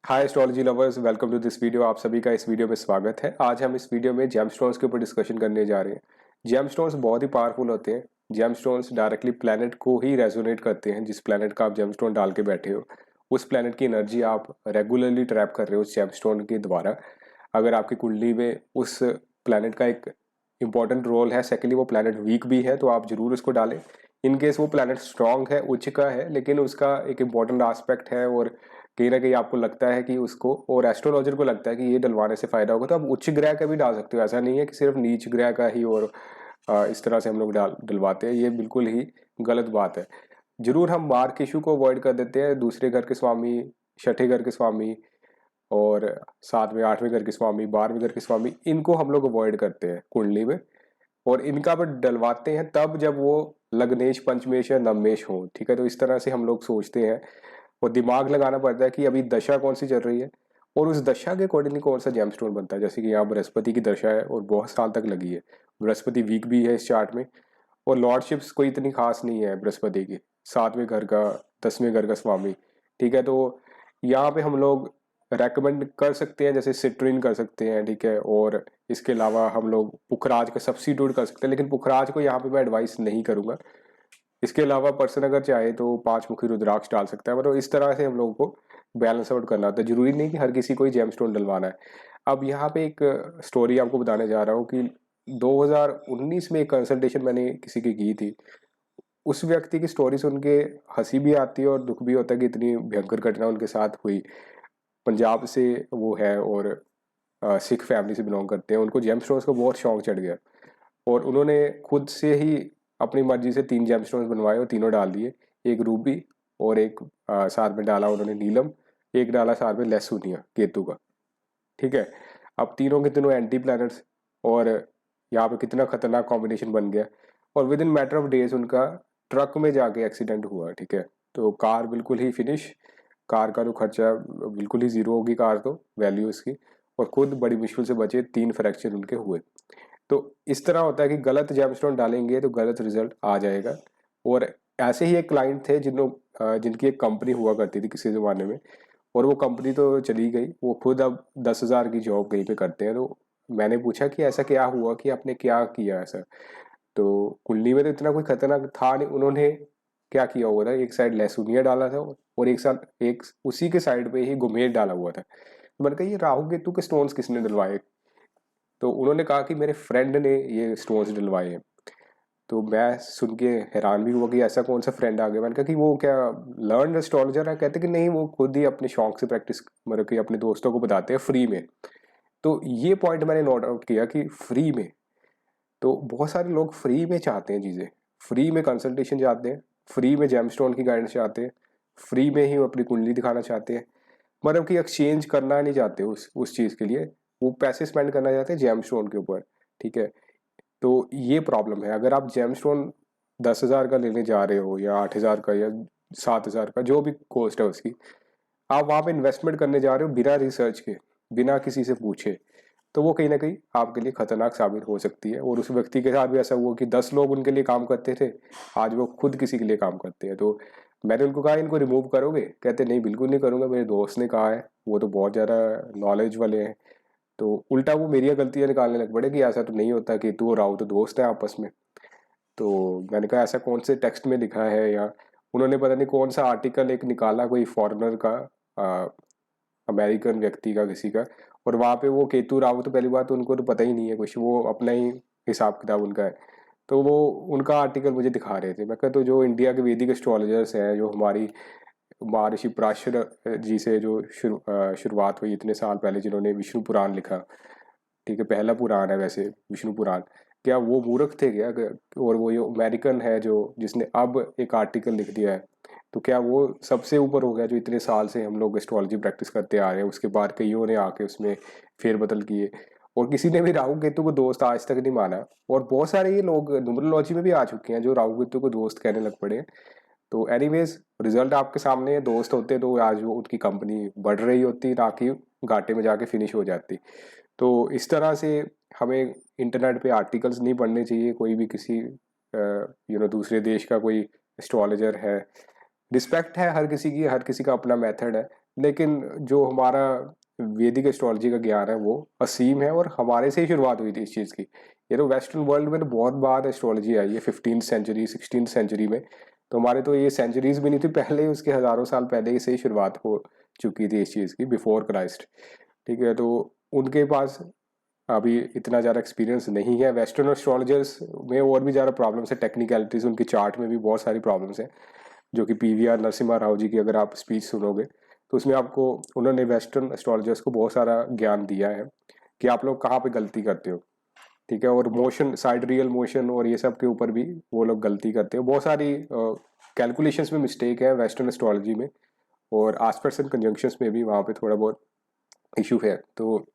Hi astrology lovers, welcome to this video. आप सभी का इस वीडियो में स्वागत है। आज हम इस वीडियो में जेमस्टोन्स के ऊपर डिस्कशन करने जा रहे हैं। जेमस्टोन्स बहुत ही पावरफुल होते हैं। जेमस्टोन्स डायरेक्टली प्लैनेट को ही रेजोनेट करते हैं। जिस प्लैनेट का आप जेमस्टोन डाल के बैठे हो उस प्लैनेट की एनर्जी आप रेगुलरली ट्रैप कर रहे हो उस जेमस्टोन के द्वारा। अगर आपकी कुंडली में उस प्लैनेट का एक इंपॉर्टेंट रोल है, सेकेंडली वो प्लैनेट वीक भी है, तो आप जरूर उसको डालें। इन केस वो प्लैनेट स्ट्रांग है, उच्च का है, लेकिन उसका एक इंपॉर्टेंट एस्पेक्ट है और कहीं ना कहीं आपको लगता है कि उसको, और एस्ट्रोलॉजर को लगता है कि ये डलवाने से फायदा होगा, तो आप उच्च ग्रह का भी डाल सकते हो। ऐसा नहीं है कि सिर्फ नीच ग्रह का ही और इस तरह से हम लोग डलवाते हैं। ये बिल्कुल ही गलत बात है। जरूर हम मार्क इशू को अवॉइड कर देते हैं। दूसरे घर के स्वामी, छठे घर के स्वामी और सातवें आठवें घर के स्वामी, 12वें घर के स्वामी, इनको हम लोग अवॉइड करते हैं कुंडली में। और इनका बट डलवाते हैं तब जब वो लग्नेश, पंचमेश या नवमेश हो। ठीक है, तो इस तरह से हम लोग सोचते हैं और दिमाग लगाना पड़ता है कि अभी दशा कौन सी चल रही है और उस दशा के अकॉर्डिंगली कौन सा जेमस्टोन बनता है। जैसे कि यहाँ बृहस्पति की दशा है और बहुत साल तक लगी है। बृहस्पति वीक भी है इस चार्ट में और लॉर्डशिप्स कोई इतनी खास नहीं है बृहस्पति की। सातवें घर का, 10वें घर का स्वामी। ठीक है, तो यहाँ पे हम लोग रेकमेंड कर सकते हैं, जैसे सिट्रिन कर सकते हैं। ठीक है, और इसके अलावा हम लोग पुखराज का सब्स्टिट्यूट कर सकते हैं, लेकिन पुखराज को यहाँ पे मैं एडवाइस नहीं करूंगा। इसके अलावा पर्सन अगर चाहे तो 5 मुखी रुद्राक्ष डाल सकता है। मतलब इस तरह से हम लोगों को बैलेंस आउट करना होता है। जरूरी नहीं कि हर किसी को ही जेमस्टोन डलवाना है। अब यहाँ पे एक स्टोरी आपको बताने जा रहा हूँ कि 2019 में एक कंसल्टेशन मैंने किसी की की थी। उस व्यक्ति की स्टोरी सुन के हंसी भी आती है और दुख भी होता है कि इतनी भयंकर घटना उनके साथ हुई। पंजाब से वो है और सिख फैमिली से बिलोंग करते हैं। उनको जेमस्टोन्स का बहुत शौक चढ़ गया और उन्होंने खुद से ही अपनी मर्जी से 3 जेमस्टोन्स बनवाए और तीनों डाल दिए। एक रूबी और एक साथ में डाला उन्होंने नीलम, एक डाला साथ में लेसुनिया केतु का। ठीक है, अब तीनों के तीनों एंटी प्लैनेट्स और यहाँ पे कितना खतरनाक कॉम्बिनेशन बन गया। और with in matter of days उनका ट्रक में जाके एक्सीडेंट हुआ। ठीक है, तो कार बिल्कुल ही फिनिश। कार का जो खर्चा बिल्कुल ही जीरो होगी कार, तो वैल्यू इसकी। और खुद बड़ी मुश्किल से बचे, 3 फ्रैक्चर उनके हुए। तो इस तरह होता है कि गलत जेमस्टोन डालेंगे तो गलत रिजल्ट आ जाएगा। और ऐसे ही एक क्लाइंट थे जिनकी एक कंपनी हुआ करती थी किसी ज़माने में, और वो कंपनी तो चली गई। वो खुद अब 10,000 की जॉब कहीं पे करते हैं। तो मैंने पूछा कि ऐसा क्या हुआ, कि आपने क्या किया ऐसा। तो कुंडली में तो इतना कोई खतरनाक था नहीं। उन्होंने क्या किया हुआ था, एक साइड लहसुनिया डाला था और एक साथ एक उसी के साइड पे ही गुमेर डाला हुआ था। तो मैंने कहा ये राहु केतु के स्टोन्स किसने डलवाए। तो उन्होंने कहा कि मेरे फ्रेंड ने ये स्टोन्स डलवाए हैं। तो मैं सुन के हैरान भी हुआ कि ऐसा कौन सा फ्रेंड आ गया। मैंने कहा कि वो क्या लर्न एस्ट्रोलॉजर है। कहते कि नहीं, वो खुद ही अपने शौक से प्रैक्टिस, मतलब कि अपने दोस्तों को बताते हैं फ्री में। तो ये पॉइंट मैंने नोट आउट किया कि फ्री में, तो बहुत सारे लोग फ्री में चाहते हैं चीज़ें। फ्री में कंसल्टेशन चाहते हैं, फ्री में जेमस्टोन की गाइडेंस चाहते हैं, फ्री में ही वो अपनी कुंडली दिखाना चाहते हैं। मतलब कि एक्सचेंज करना नहीं चाहते उस चीज़ के लिए। वो पैसे स्पेंड करना चाहते हैं जेमस्टोन के ऊपर। ठीक है, तो ये प्रॉब्लम है। अगर आप जेमस्टोन 10,000 का लेने जा रहे हो या 8,000 का या 7,000 का, जो भी कॉस्ट है उसकी, आप वहाँ पे इन्वेस्टमेंट करने जा रहे हो बिना रिसर्च के, बिना किसी से पूछे, तो वो कहीं ना कहीं आपके लिए खतरनाक साबित हो सकती है। और उस व्यक्ति के साथ भी ऐसा हुआ कि 10 लोग उनके लिए काम करते थे, आज वो खुद किसी के लिए काम करते हैं। तो मैंने उनको कहा इनको रिमूव करोगे। कहते नहीं, बिल्कुल नहीं करूँगा, मेरे दोस्त ने कहा है, वो तो बहुत ज़्यादा नॉलेज वाले हैं। तो उल्टा वो मेरी गलतियाँ निकालने लग पड़े कि ऐसा तो नहीं होता, कि तू और राव तो दोस्त है आपस में। तो मैंने कहा ऐसा कौन से टेक्स्ट में लिखा है, या उन्होंने पता नहीं कौन सा आर्टिकल एक निकाला कोई फॉरेनर का, अमेरिकन व्यक्ति का किसी का। और वहाँ पे वो केतु राहु, तो पहली बात तो उनको तो पता ही नहीं है कुछ, वो अपना ही हिसाब किताब उनका है। तो वो उनका आर्टिकल मुझे दिखा रहे थे। मैं कहता तो जो इंडिया के वैदिक एस्ट्रोलॉजर्स हैं, जो हमारी महर्षि पराशर जी से जो शुरुआत हुई इतने साल पहले, जिन्होंने विष्णु पुराण लिखा। ठीक है, पहला पुराण है वैसे विष्णु पुराण। क्या वो मूर्ख थे क्या? और वो जो अमेरिकन है जो जिसने अब एक आर्टिकल लिख दिया है, तो क्या वो सबसे ऊपर हो गया, जो इतने साल से हम लोग एस्ट्रोलॉजी प्रैक्टिस करते आ रहे हैं। उसके बाद कईयों ने आके उसमें फेरबदल किए, और किसी ने भी राहु केतु को दोस्त आज तक नहीं माना। और बहुत सारे ये लोग न्यूमरोलॉजी में भी आ चुके हैं जो राहु केतु को दोस्त कहने लग पड़े हैं। तो एनीवेज, रिजल्ट आपके सामने है। दोस्त होते तो आज वो उनकी कंपनी बढ़ रही होती, ना कि घाटे में जाके फिनिश हो जाती। तो इस तरह से हमें इंटरनेट पे आर्टिकल्स नहीं पढ़ने चाहिए। कोई भी किसी दूसरे देश का कोई एस्ट्रोलॉजर है, रिस्पेक्ट है हर किसी की, हर किसी का अपना मेथड है। लेकिन जो हमारा वैदिक एस्ट्रोलॉजी का ज्ञान है वो असीम है, और हमारे से ही शुरुआत हुई थी इस चीज़ की। ये तो वेस्टर्न वर्ल्ड में तो बहुत बाद एस्ट्रोलॉजी आई है, 15th सेंचुरी 16th सेंचुरी में। तो हमारे तो ये सेंचुरीज भी नहीं थी, पहले ही उसके हज़ारों साल पहले ही से ही शुरुआत हो चुकी थी इस चीज़ की, बिफोर क्राइस्ट। ठीक है, तो उनके पास अभी इतना ज़्यादा एक्सपीरियंस नहीं है। वेस्टर्न एस्ट्रोलॉजर्स में और भी ज़्यादा प्रॉब्लम्स है, टेक्निकलिटीज़ उनकी चार्ट में भी बहुत सारी प्रॉब्लम्स हैं, जो कि पीवीआर नरसिम्हा राव जी की अगर आप स्पीच सुनोगे तो उसमें आपको उन्होंने वेस्टर्न एस्ट्रोलॉजर्स को बहुत सारा ज्ञान दिया है कि आप लोग कहाँ पे गलती करते हो। ठीक है, और मोशन साइड रियल मोशन और ये सब के ऊपर भी वो लोग गलती करते हो, बहुत सारी कैलकुलेशंस में मिस्टेक है वेस्टर्न एस्ट्रोलॉजी में, और आस्पेक्ट्स एंड कंजंक्शंस में भी वहाँ पे थोड़ा बहुत इशू है। तो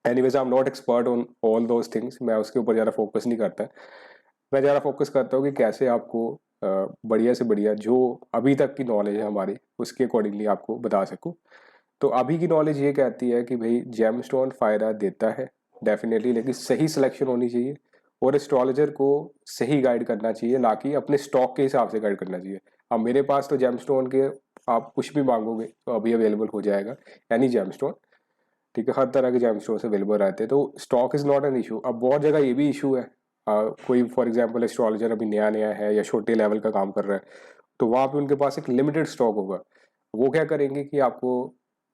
anyways I am not expert on all those things, मैं उसके ऊपर ज़्यादा फोकस नहीं करता। मैं ज़्यादा फोकस करता हूँ कि कैसे आपको बढ़िया से बढ़िया जो अभी तक की नॉलेज है हमारी उसके अकॉर्डिंगली आपको बता सकूँ। तो अभी की नॉलेज ये कहती है कि भाई जेम स्टोन फ़ायदा देता है डेफिनेटली, लेकिन सही सिलेक्शन होनी चाहिए और एस्ट्रोलॉजर को सही गाइड करना चाहिए, ना कि अपने स्टॉक के हिसाब से गाइड करना चाहिए। अब मेरे पास तो जेम स्टोन के आप कुछ भी मांगोगे तो अभी अवेलेबल हो जाएगा, एनी जेम स्टोन। ठीक है, हर तरह के जेम स्टोन अवेलेबल रहते हैं, तो stock is not an issue. अब बहुत जगह ये भी इशू है, कोई फॉर एग्जांपल एस्ट्रोलॉजर अभी नया नया है या छोटे लेवल का काम कर रहा है, तो वहाँ पे उनके पास एक लिमिटेड स्टॉक होगा। वो क्या करेंगे कि आपको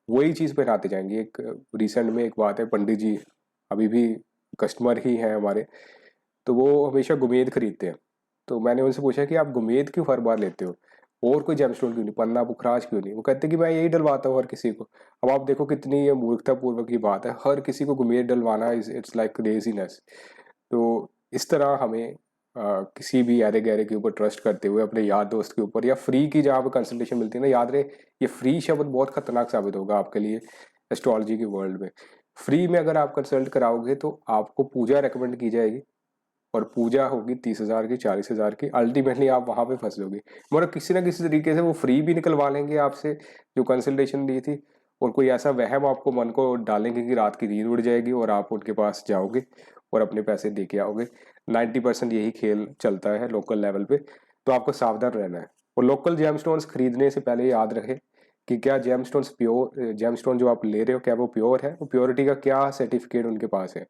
वही चीज़ पहनाते जाएंगे। एक रिसेंट में एक बात है, पंडित जी अभी भी कस्टमर ही हैं हमारे, तो वो हमेशा गुमेद खरीदते हैं। तो मैंने उनसे पूछा कि आप गुमेद क्यों हर बार लेते हो, और कोई जेमस्टोन क्यों नहीं, पन्ना पुखराज क्यों नहीं? वो कहते हैं कि मैं यही डलवाता हूँ हर किसी को। अब आप देखो कितनी ये मूर्खतापूर्वक की बात है, हर किसी को गुमेद डलवाना इट्स लाइक लेजीनेस। तो इस तरह हमें किसी भी अरे गहरे के ऊपर ट्रस्ट करते हुए अपने यार दोस्त के ऊपर, या फ्री की जहाँ पर कंसल्टेशन मिलती है ना, याद रहे ये फ्री शब्द बहुत खतरनाक साबित होगा आपके लिए एस्ट्रोलॉजी के वर्ल्ड में। फ्री में अगर आप कंसल्ट कराओगे तो आपको पूजा रेकमेंड की जाएगी, और पूजा होगी 30,000 की 40,000 की, अल्टीमेटली आप वहाँ पे फंस जाओगे। मतलब किसी ना किसी तरीके से वो फ्री भी निकलवा लेंगे आपसे जो कंसल्टेशन ली थी, और कोई ऐसा वहम आपको मन को डालेंगे कि रात की नींद उड़ जाएगी और आप उनके पास जाओगे और अपने पैसे दे के आओगे। 90% यही खेल चलता है लोकल लेवल पे, तो आपको सावधान रहना है। और लोकल जेम स्टोन्स खरीदने से पहले याद रखें कि क्या gemstones pure, gemstone जो आप ले रहे हो क्या वो प्योर है, वो प्योरिटी का क्या सर्टिफिकेट उनके पास है।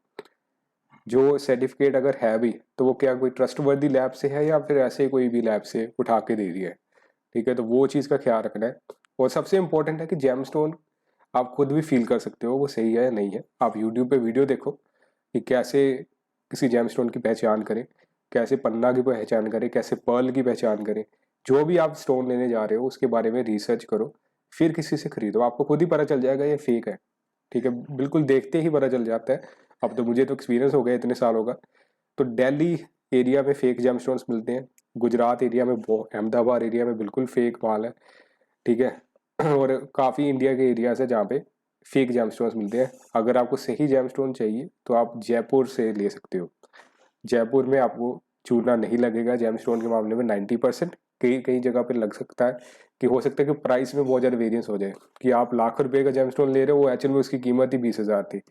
जो सर्टिफिकेट अगर है भी तो वो क्या कोई ट्रस्टवर्दी लैब से है या फिर ऐसे कोई भी लैब से उठा के दे दिया है। ठीक है, तो वो चीज़ का ख्याल रखना है। और सबसे इम्पोर्टेंट है कि जेमस्टोन आप खुद भी फील कर सकते हो वो सही है या नहीं है। आप यूट्यूब पे वीडियो देखो कि कैसे किसी जेमस्टोन की पहचान करें, कैसे पन्ना की पहचान करें, कैसे पर्ल की पहचान करें। जो भी आप स्टोन लेने जा रहे हो उसके बारे में रिसर्च करो, फिर किसी से खरीदो, आपको खुद ही पता चल जाएगा ये फेक है। ठीक है, बिल्कुल देखते ही पता चल जाता है। अब तो मुझे तो एक्सपीरियंस हो गया इतने सालों का। तो दिल्ली एरिया में फेक जेमस्टोन्स मिलते हैं, गुजरात एरिया में, अहमदाबाद एरिया में बिल्कुल फेक माल है। ठीक है और काफ़ी इंडिया के एरियाज है जहाँ पे फेक जेमस्टोन्स मिलते हैं। अगर आपको सही जेमस्टोन चाहिए तो आप जयपुर से ले सकते हो। जयपुर में आपको चूना नहीं लगेगा जेमस्टोन के मामले में 90%। कई कई जगह पे लग सकता है कि हो सकता है कि प्राइस में बहुत ज़्यादा वेरिएंस हो जाए, कि आप लाख रुपए का जेमस्टोन ले रहे हो, वो एक्चुअल में उसकी कीमत ही 20,000 थी।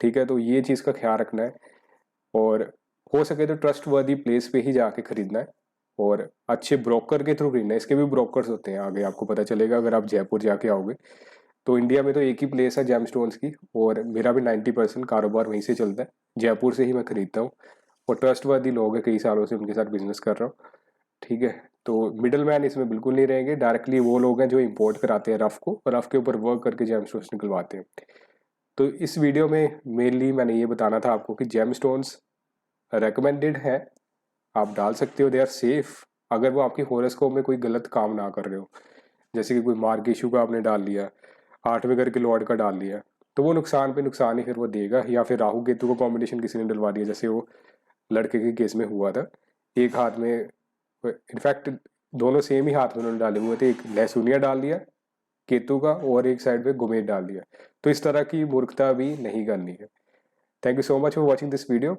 ठीक है, तो ये चीज़ का ख्याल रखना है, और हो सके तो ट्रस्ट वर्दी प्लेस पे ही जाके खरीदना है, और अच्छे ब्रोकर के थ्रू खरीदना है। इसके भी ब्रोकर्स होते हैं, आगे आपको पता चलेगा अगर आप जयपुर जाके आओगे। तो इंडिया में तो एक ही प्लेस है जेम स्टोन्स की, और मेरा भी 90% कारोबार वहीं से चलता है, जयपुर से ही मैं खरीदता हूँ। और ट्रस्ट वर्दी लोग हैं, कई सालों से उनके साथ बिजनेस कर रहा हूँ। ठीक है, तो मिडल मैन इसमें बिल्कुल नहीं रहेंगे, डायरेक्टली वो लोग हैं जो इम्पोर्ट कराते हैं रफ को, रफ के ऊपर वर्क करके जेम स्टोन्स निकलवाते हैं। तो इस वीडियो में मेनली मैंने ये बताना था आपको कि जेम स्टोन्स रेकमेंडेड है, आप डाल सकते हो, दे आर सेफ, अगर वो आपकी हॉरोस्कोप में कोई गलत काम ना कर रहे हो। जैसे कि कोई मार्ग इशू का आपने डाल लिया, 8वें घर के लॉर्ड का डाल लिया, तो वो नुकसान पे नुकसान ही फिर वो देगा। या फिर राहु केतु का कॉम्बिनेशन किसी ने डलवा दिया, जैसे वो लड़के के केस में हुआ था। एक हाथ में, इनफैक्ट दोनों सेम ही हाथ में उन्होंने डाले हुए थे, एक लहसुनिया डाल दिया केतु का और एक साइड पे गुमेद डाल दिया। तो इस तरह की मूर्खता भी नहीं करनी है। Thank you so much for watching this video.